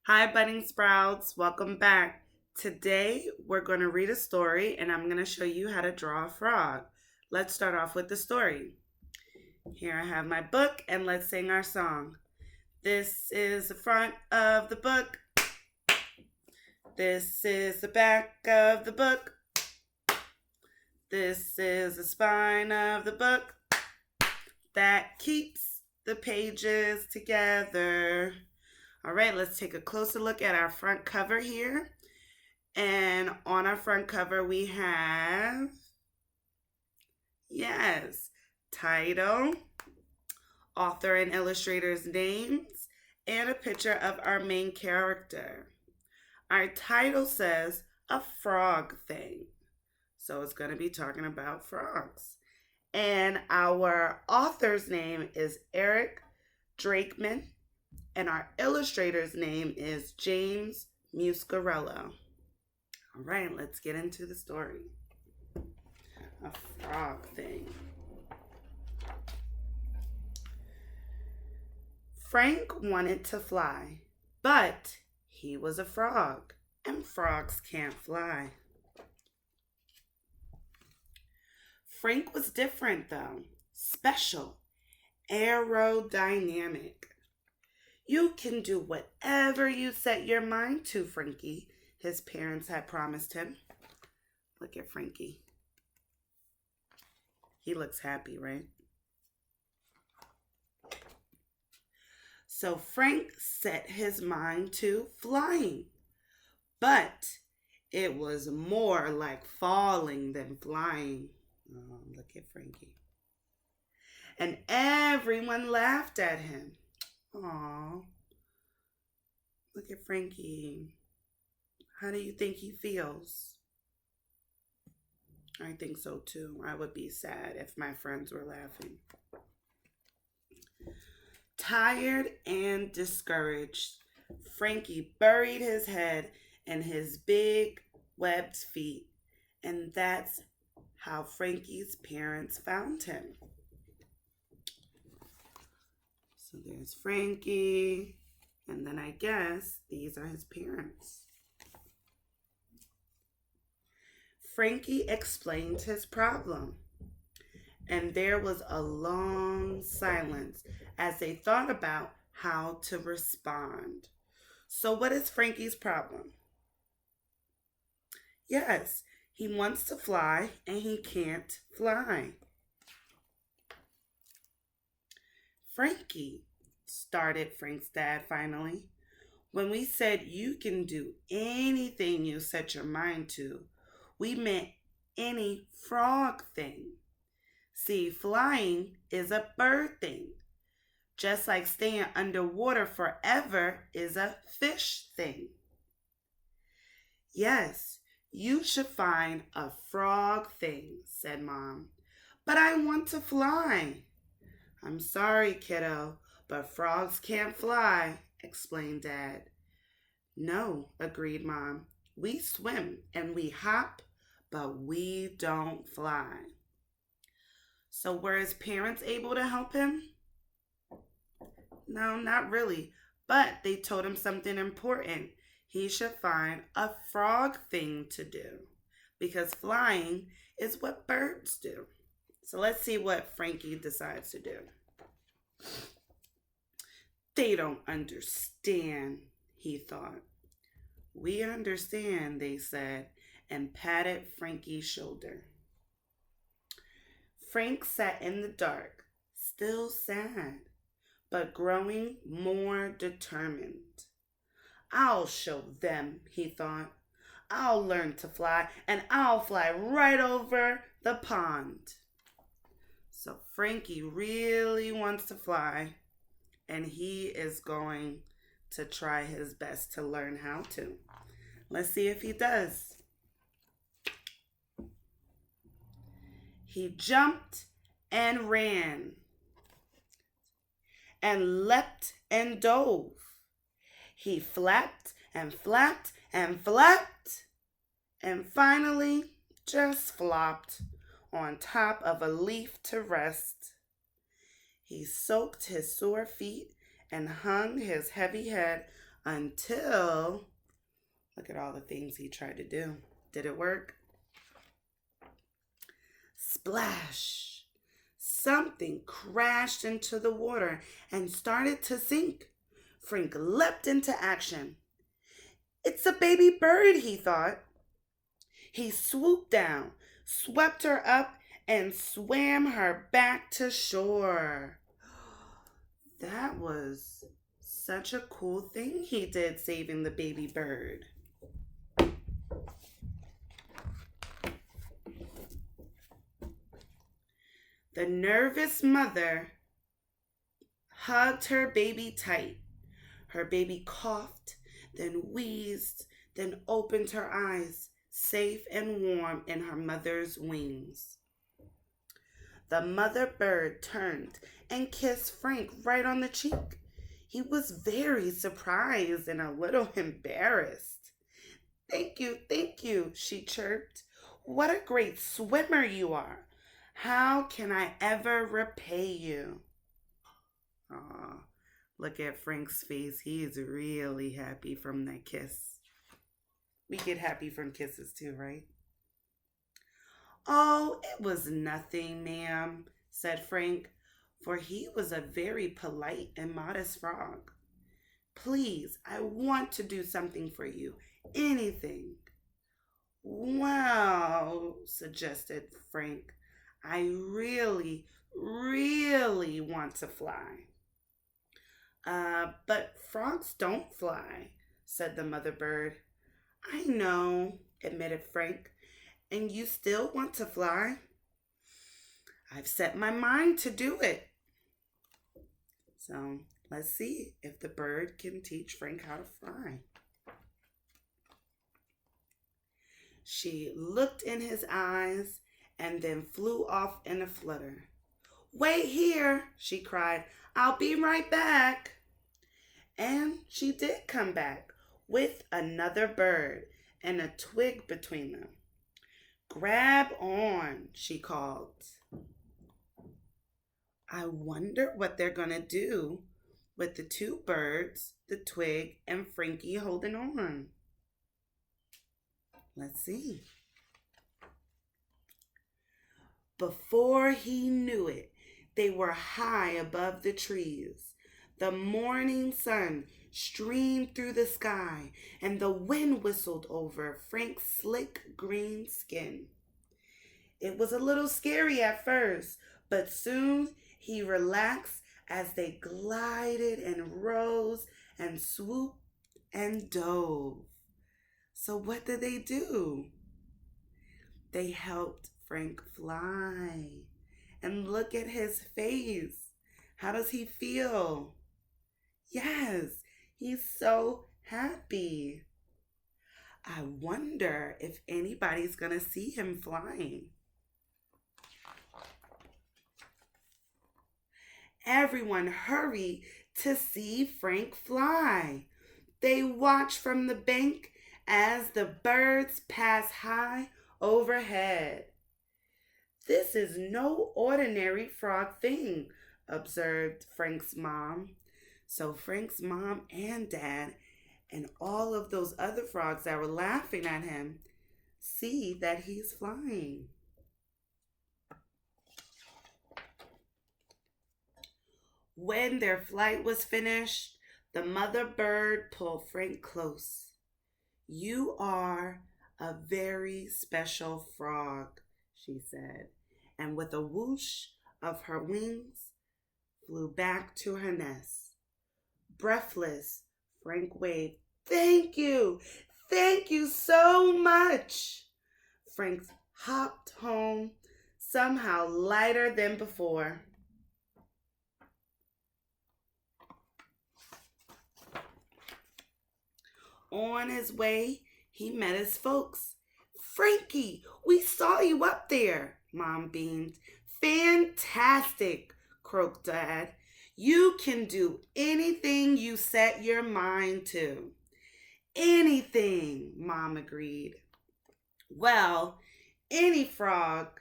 Hi, Budding Sprouts. Welcome back. Today, we're going to read a story and I'm going to show you how to draw a frog. Let's start off with the story. Here I have my book and let's sing our song. This is the front of the book. This is the back of the book. This is the spine of the book that keeps the pages together. All right, let's take a closer look at our front cover here. And on our front cover, we have, title, author and illustrator's names, and a picture of our main character. Our title says a frog thing. So it's going to be talking about frogs. And our author's name is Eric Drakeman. And our illustrator's name is James Muscarello. All right, let's get into the story. A frog thing. Frank wanted to fly, but he was a frog, and frogs can't fly. Frank was different, though. Special, aerodynamic. You can do whatever you set your mind to, Frankie, his parents had promised him. Look at Frankie. He looks happy, right? So Frank set his mind to flying, but it was more like falling than flying. Oh, look at Frankie. And everyone laughed at him. Aw, look at Frankie. How do you think he feels? I think so too. I would be sad if my friends were laughing. Tired and discouraged, Frankie buried his head in his big webbed feet, and that's how Frankie's parents found him. So there's Frankie, and then I guess these are his parents. Frankie explained his problem, and there was a long silence as they thought about how to respond. So, what is Frankie's problem? Yes, he wants to fly and he can't fly. Frankie, started Frank's dad finally, when we said you can do anything you set your mind to, we meant any frog thing. See, flying is a bird thing, just like staying underwater forever is a fish thing. Yes, you should find a frog thing, said Mom. But I want to fly. I'm sorry, kiddo, but frogs can't fly, explained Dad. No, agreed Mom. We swim and we hop, but we don't fly. So were his parents able to help him? No, not really. But they told him something important. He should find a frog thing to do because flying is what birds do. So let's see what Frankie decides to do. They don't understand, he thought. We understand, they said, and patted Frankie's shoulder. Frank sat in the dark, still sad, but growing more determined. I'll show them, he thought. I'll learn to fly, and I'll fly right over the pond. So Frankie really wants to fly, and he is going to try his best to learn how to. Let's see if he does. He jumped and ran and leapt and dove. He flapped and flapped and flapped and finally just flopped on top of a leaf to rest. He soaked his sore feet and hung his heavy head Until, look at all the things he tried to do. Did it work? Splash! Something crashed into the water and started to sink. Frank leapt into action. It's a baby bird, he thought. He swooped down, swept her up, and swam her back to shore. That was such a cool thing he did, saving the baby bird. The nervous mother hugged her baby tight. Her baby coughed, then wheezed, then opened her eyes, safe and warm in her mother's wings. The mother bird turned and kissed Frank right on the cheek. He was very surprised and a little embarrassed. Thank you, she chirped. What a great swimmer you are. How can I ever repay you? Aw, look at Frank's face. He is really happy from that kiss. We get happy from kisses too, right? Oh, it was nothing, ma'am, said Frank, for he was a very polite and modest frog. Please, I want to do something for you. Anything. Well, suggested Frank, I really want to fly. But frogs don't fly, said the mother bird. I know, admitted Frank. And you still want to fly? I've set my mind to do it. So let's see if the bird can teach Frank how to fly. She looked in his eyes and then flew off in a flutter. Wait here, she cried. I'll be right back. And she did come back with another bird and a twig between them. Grab on, she called. I wonder what they're going to do with the two birds, the twig, and Frankie holding on. Let's see. Before he knew it, they were high above the trees. The morning sun streamed through the sky, and the wind whistled over Frank's slick green skin. It was a little scary at first, but soon he relaxed as they glided and rose and swooped and dove. So what did they do? They helped Frank fly. And look at his face. How does he feel? Yes, he's so happy. I wonder if anybody's going to see him flying. Everyone hurried to see Frank fly. They watched from the bank as the birds passed high overhead. This is no ordinary frog thing, observed Frank's mom. So Frank's mom and dad and all of those other frogs that were laughing at him see that he's flying. When their flight was finished, the mother bird pulled Frank close. You are a very special frog, she said, and with a whoosh of her wings, flew back to her nest. Breathless, Frank waved, Thank you so much. Frank hopped home, somehow lighter than before. On his way, he met his folks. Frankie, we saw you up there, Mom beamed. Fantastic, croaked Dad. You can do anything you set your mind to. Anything, Mom agreed. Well, any frog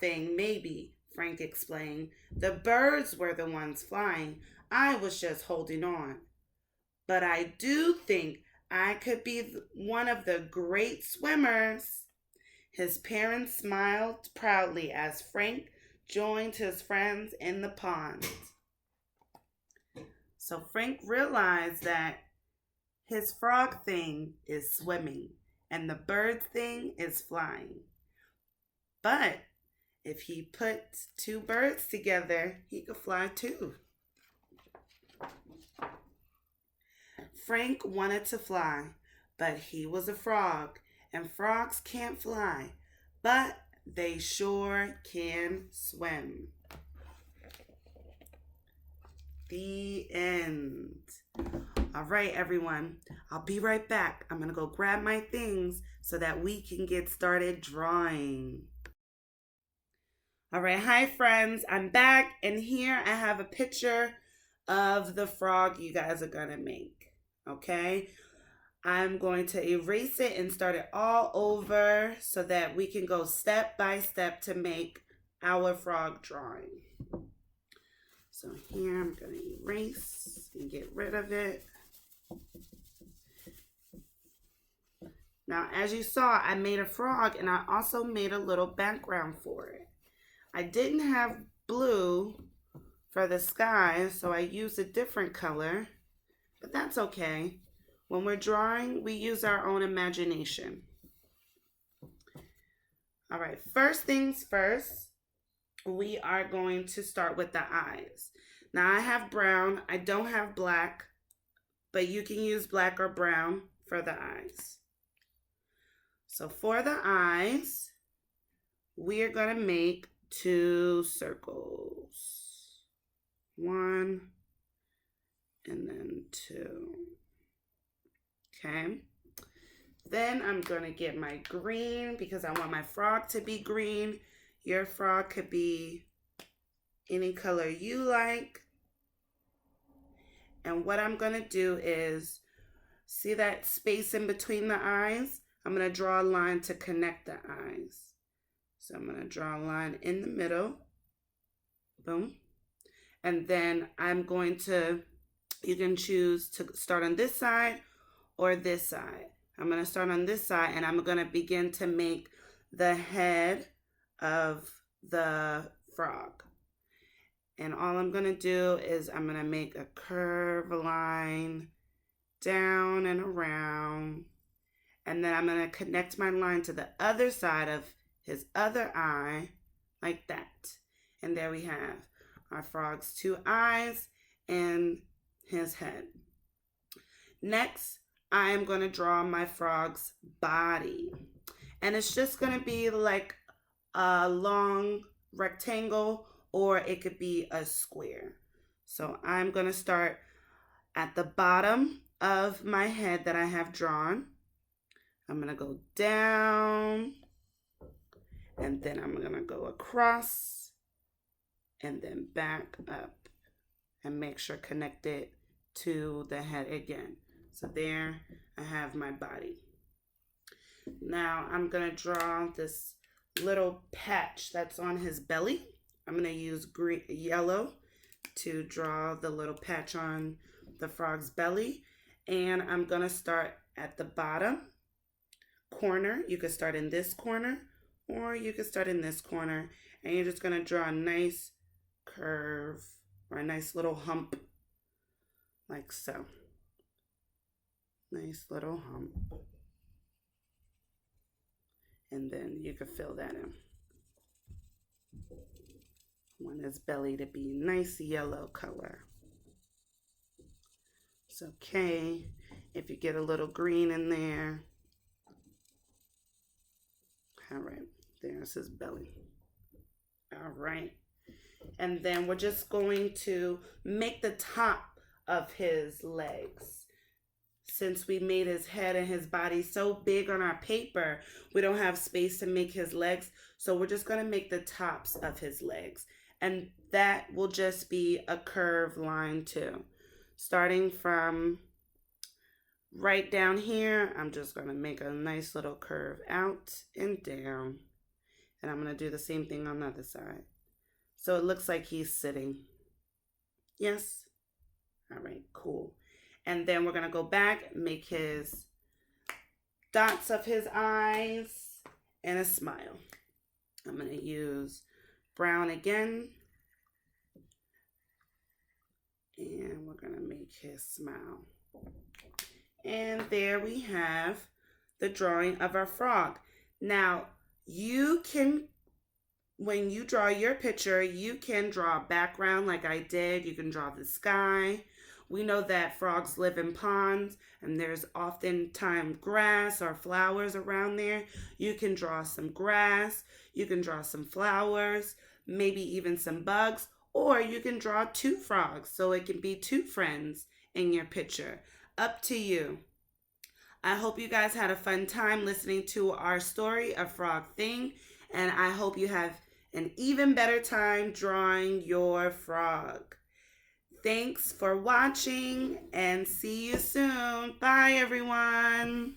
thing, maybe, Frank explained. The birds were the ones flying. I was just holding on. but I do think I could be one of the great swimmers. His parents smiled proudly as Frank joined his friends in the pond. So Frank realized that his frog thing is swimming and the bird thing is flying. But if he puts two birds together, he could fly too. Frank wanted to fly, but he was a frog, and frogs can't fly, but they sure can swim. The end. All right, everyone. I'll be right back. I'm going to go grab my things so that we can get started drawing. All right, hi, friends. I'm back, and here I have a picture of the frog you guys are going to make. Okay? I'm going to erase it and start it all over so that we can go step by step to make our frog drawing. So here I'm going to erase and get rid of it. Now, as you saw, I made a frog and I also made a little background for it. I didn't have blue for the sky, so I used a different color, but that's okay. When we're drawing, we use our own imagination. All right, first things first, we are going to start with the eyes. Now I have brown, I don't have black, but you can use black or brown for the eyes. So for the eyes, we are going to make 2 circles. 1 and then 2. Okay. Then I'm going to get my green because I want my frog to be green. Your frog could be any color you like. And what I'm going to do is, see that space in between the eyes? I'm going to draw a line to connect the eyes. So I'm going to draw a line in the middle. Boom. And then I'm going to, you can choose to start on this side or this side. I'm going to start on this side and I'm going to begin to make the head of the frog. And all I'm going to do is I'm going to make a curve line down and around. And then I'm going to connect my line to the other side of his other eye like that. And there we have our frog's 2 eyes and his head. Next, I am going to draw my frog's body. And it's just going to be like a long rectangle, or it could be a square. So I'm going to start at the bottom of my head that I have drawn. I'm going to go down, and then I'm going to go across, and then back up, and make sure connect it to the head again. So there I have my body. Now I'm going to draw this little patch that's on his belly. I'm going to use yellow to draw the little patch on the frog's belly. And I'm going to start at the bottom corner. You could start in this corner or you could start in this corner. And you're just going to draw a nice curve or a nice little hump like so. Nice little hump. And then you could fill that in. Want his belly to be nice yellow color. It's okay if you get a little green in there. All right, there's his belly. All right. And then we're just going to make the top of his legs. Since we made his head and his body so big on our paper, we don't have space to make his legs. So we're just going to make the tops of his legs. And that will just be a curved line too. Starting from right down here, I'm just going to make a nice little curve out and down. And I'm going to do the same thing on the other side. So it looks like he's sitting. Yes? All right, cool. And then we're going to go back, make his dots of his eyes and a smile. I'm going to use brown again. And we're going to make his smile. And there we have the drawing of our frog. Now, you can, when you draw your picture, you can draw a background like I did. You can draw the sky. We know that frogs live in ponds and there's oftentimes grass or flowers around there. You can draw some grass, you can draw some flowers, maybe even some bugs, or you can draw two frogs so it can be two friends in your picture. Up to you. I hope you guys had a fun time listening to our story of Frog Thing, and I hope you have an even better time drawing your frog. Thanks for watching and see you soon. Bye, everyone.